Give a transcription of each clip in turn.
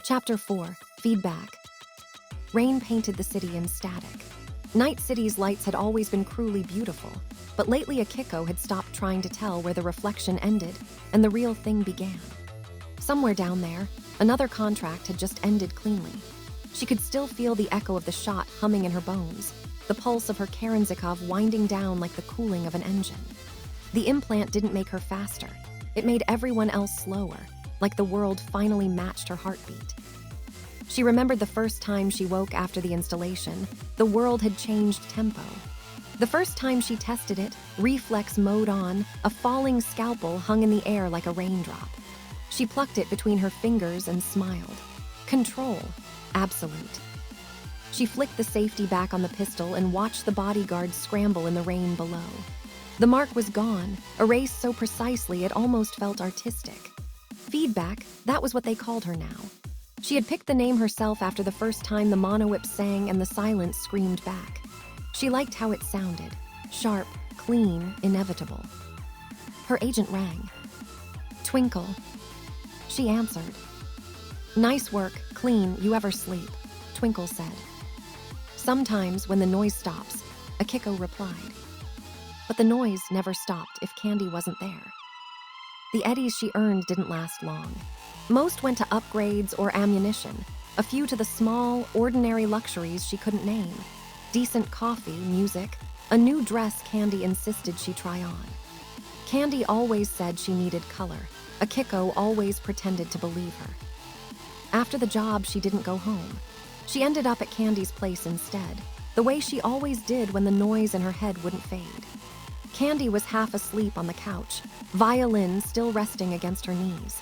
Chapter 4. Feedback. Rain painted the city in static. Night City's lights had always been cruelly beautiful, but lately Akiko had stopped trying to tell where the reflection ended and the real thing began. Somewhere down there, another contract had just ended cleanly. She could still feel the echo of the shot humming in her bones, the pulse of her Karensikov winding down like the cooling of an engine. The implant didn't make her faster. It made everyone else slower, like the world finally matched her heartbeat. She remembered the first time she woke after the installation. The world had changed tempo. The first time she tested it, reflex mode on, a falling scalpel hung in the air like a raindrop. She plucked it between her fingers and smiled. Control. Absolute. She flicked the safety back on the pistol and watched the bodyguards scramble in the rain below. The mark was gone, erased so precisely it almost felt artistic. Feedback, that was what they called her now. She had picked the name herself after the first time the monowhip sang and the silence screamed back. She liked how it sounded. Sharp, clean, inevitable. Her agent rang. Twinkle. She answered. Nice work, clean, you ever sleep, Twinkle said. Sometimes when the noise stops, Akiko replied. But the noise never stopped if Candy wasn't there. The eddies she earned didn't last long. Most went to upgrades or ammunition, a few to the small, ordinary luxuries she couldn't name. Decent coffee, music, a new dress Candy insisted she try on. Candy always said she needed color. Akiko always pretended to believe her. After the job, she didn't go home. She ended up at Candy's place instead, the way she always did when the noise in her head wouldn't fade. Candy was half asleep on the couch, violin still resting against her knees.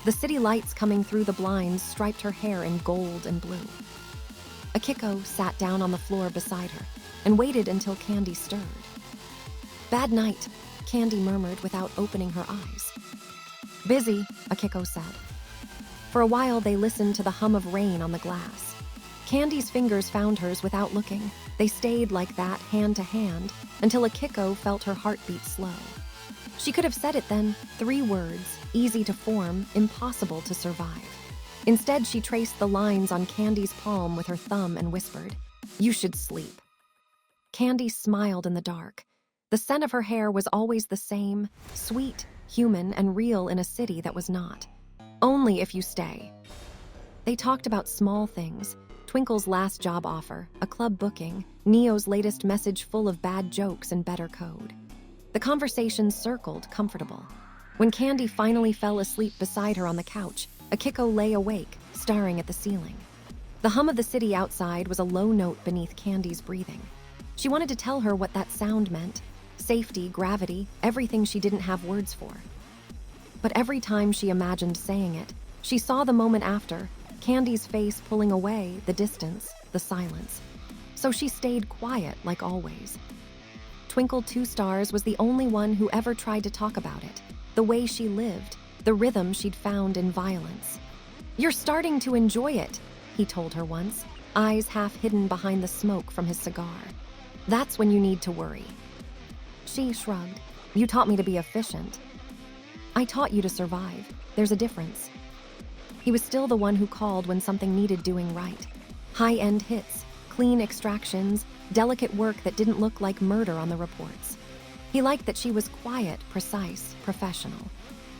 The city lights coming through the blinds striped her hair in gold and blue. Akiko sat down on the floor beside her and waited until Candy stirred. Bad night, Candy murmured without opening her eyes. Busy, Akiko said. For a while they listened to the hum of rain on the glass. Candy's fingers found hers without looking. They stayed like that, hand to hand, until Akiko felt her heartbeat slow. She could have said it then, 3 words, easy to form, impossible to survive. Instead, she traced the lines on Candy's palm with her thumb and whispered, "You should sleep." Candy smiled in the dark. The scent of her hair was always the same, sweet, human, and real in a city that was not. Only if you stay. They talked about small things. Twinkle's last job offer, a club booking, Neo's latest message full of bad jokes and better code. The conversation circled, comfortable. When Candy finally fell asleep beside her on the couch, Akiko lay awake, staring at the ceiling. The hum of the city outside was a low note beneath Candy's breathing. She wanted to tell her what that sound meant. Safety, gravity, everything she didn't have words for. But every time she imagined saying it, she saw the moment after, Candy's face pulling away, the distance, the silence. So she stayed quiet like always. Twinkle 2 Stars was the only one who ever tried to talk about it, the way she lived, the rhythm she'd found in violence. "You're starting to enjoy it," he told her once, eyes half hidden behind the smoke from his cigar. "That's when you need to worry." She shrugged. "You taught me to be efficient." "I taught you to survive. There's a difference." He was still the one who called when something needed doing right. High-end hits, clean extractions, delicate work that didn't look like murder on the reports. He liked that she was quiet, precise, professional.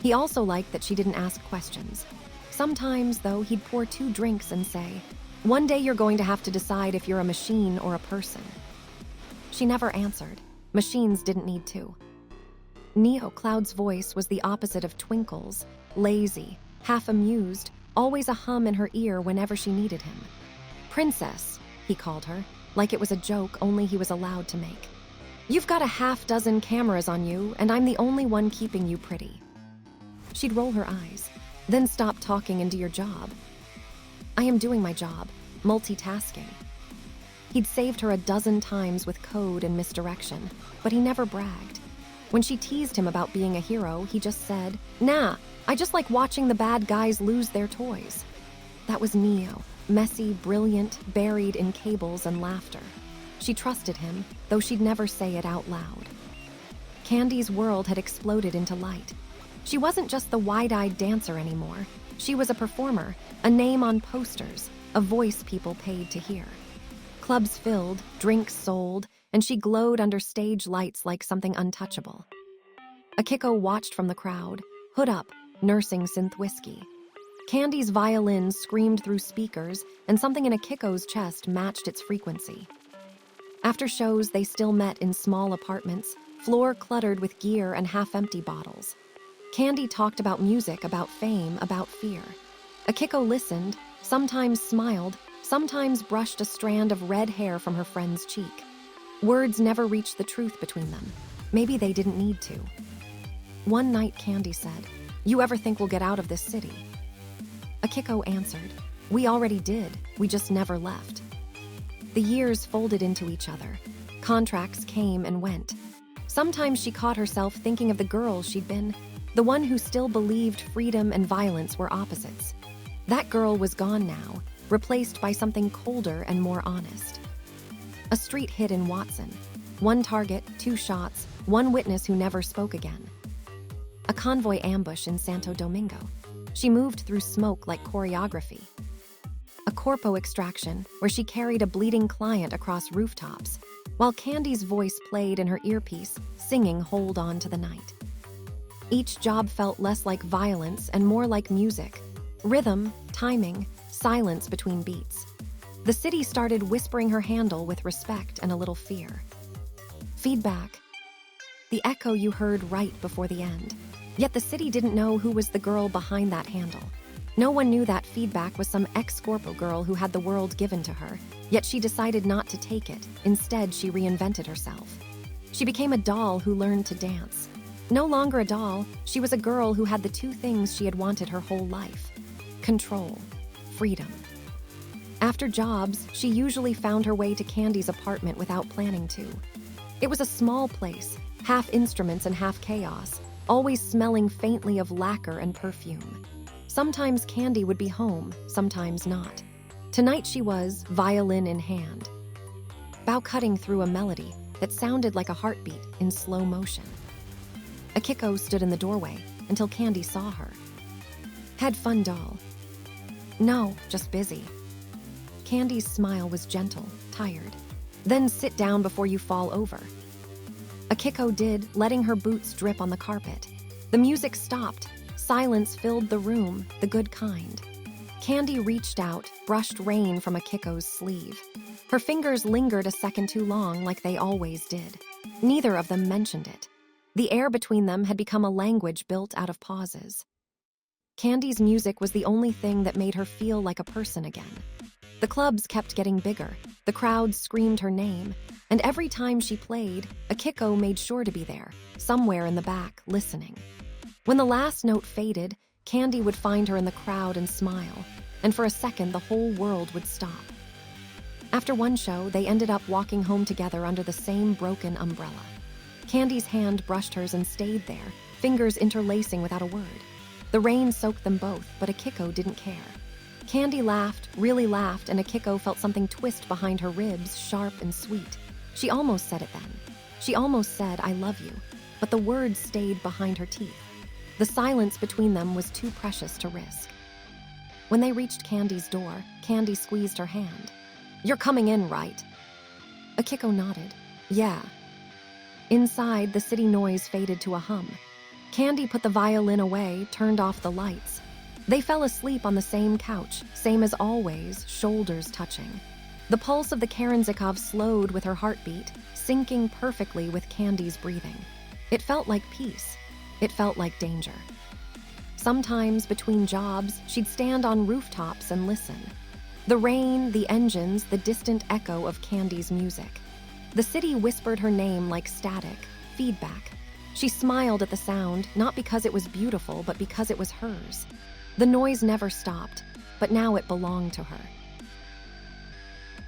He also liked that she didn't ask questions. Sometimes, though, he'd pour 2 drinks and say, "One day you're going to have to decide if you're a machine or a person." She never answered. Machines didn't need to. Neo Cloud's voice was the opposite of Twinkle's, lazy, half amused, always a hum in her ear whenever she needed him. "Princess," he called her, like it was a joke only he was allowed to make. "You've got a 6 cameras on you, and I'm the only one keeping you pretty." She'd roll her eyes, then stop talking and do your job. "I am doing my job, multitasking." He'd saved her a dozen times with code and misdirection, but he never bragged. When she teased him about being a hero, he just said, "Nah, I just like watching the bad guys lose their toys." That was Neo, messy, brilliant, buried in cables and laughter. She trusted him, though she'd never say it out loud. Candy's world had exploded into light. She wasn't just the wide-eyed dancer anymore. She was a performer, a name on posters, a voice people paid to hear. Clubs filled, drinks sold, and she glowed under stage lights like something untouchable. Akiko watched from the crowd, hood up, nursing synth whiskey. Candy's violin screamed through speakers, and something in Akiko's chest matched its frequency. After shows, they still met in small apartments, floor cluttered with gear and half-empty bottles. Candy talked about music, about fame, about fear. Akiko listened, sometimes smiled, sometimes brushed a strand of red hair from her friend's cheek. Words never reached the truth between them. Maybe they didn't need to. One night, Candy said, "You ever think we'll get out of this city?" Akiko answered, "We already did, we just never left." The years folded into each other. Contracts came and went. Sometimes she caught herself thinking of the girl she'd been, the one who still believed freedom and violence were opposites. That girl was gone now, replaced by something colder and more honest. A street hit in Watson. One target, 2 shots, one witness who never spoke again. A convoy ambush in Santo Domingo. She moved through smoke like choreography. A corpo extraction where she carried a bleeding client across rooftops, while Candy's voice played in her earpiece, singing "Hold On to the Night." Each job felt less like violence and more like music. Rhythm, timing, silence between beats. The city started whispering her handle with respect and a little fear. Feedback. The echo you heard right before the end. Yet the city didn't know who was the girl behind that handle. No one knew that feedback was some ex-Scorpo girl who had the world given to her, yet she decided not to take it. Instead, she reinvented herself. She became a doll who learned to dance. No longer a doll, she was a girl who had the 2 things she had wanted her whole life: control, freedom. After jobs, she usually found her way to Candy's apartment without planning to. It was a small place, half instruments and half chaos, always smelling faintly of lacquer and perfume. Sometimes Candy would be home, sometimes not. Tonight she was, violin in hand, bow cutting through a melody that sounded like a heartbeat in slow motion. Akiko stood in the doorway until Candy saw her. "Had fun, doll?" "No, just busy." Candy's smile was gentle, tired. "Then sit down before you fall over." Akiko did, letting her boots drip on the carpet. The music stopped. Silence filled the room, the good kind. Candy reached out, brushed rain from Akiko's sleeve. Her fingers lingered a second too long, like they always did. Neither of them mentioned it. The air between them had become a language built out of pauses. Candy's music was the only thing that made her feel like a person again. The clubs kept getting bigger. The crowds screamed her name. And every time she played, Akiko made sure to be there, somewhere in the back, listening. When the last note faded, Candy would find her in the crowd and smile, and for a second the whole world would stop. After one show, they ended up walking home together under the same broken umbrella. Candy's hand brushed hers and stayed there, fingers interlacing without a word. The rain soaked them both, but Akiko didn't care. Candy laughed, really laughed, and Akiko felt something twist behind her ribs, sharp and sweet. She almost said it then. She almost said, "I love you," but the words stayed behind her teeth. The silence between them was too precious to risk. When they reached Candy's door, Candy squeezed her hand. "You're coming in, right?" Akiko nodded. "Yeah." Inside, the city noise faded to a hum. Candy put the violin away, turned off the lights. They fell asleep on the same couch, same as always, shoulders touching. The pulse of the Karensikov slowed with her heartbeat, syncing perfectly with Candy's breathing. It felt like peace. It felt like danger. Sometimes, between jobs, she'd stand on rooftops and listen. The rain, the engines, the distant echo of Candy's music. The city whispered her name like static, feedback. She smiled at the sound, not because it was beautiful, but because it was hers. The noise never stopped, but now it belonged to her.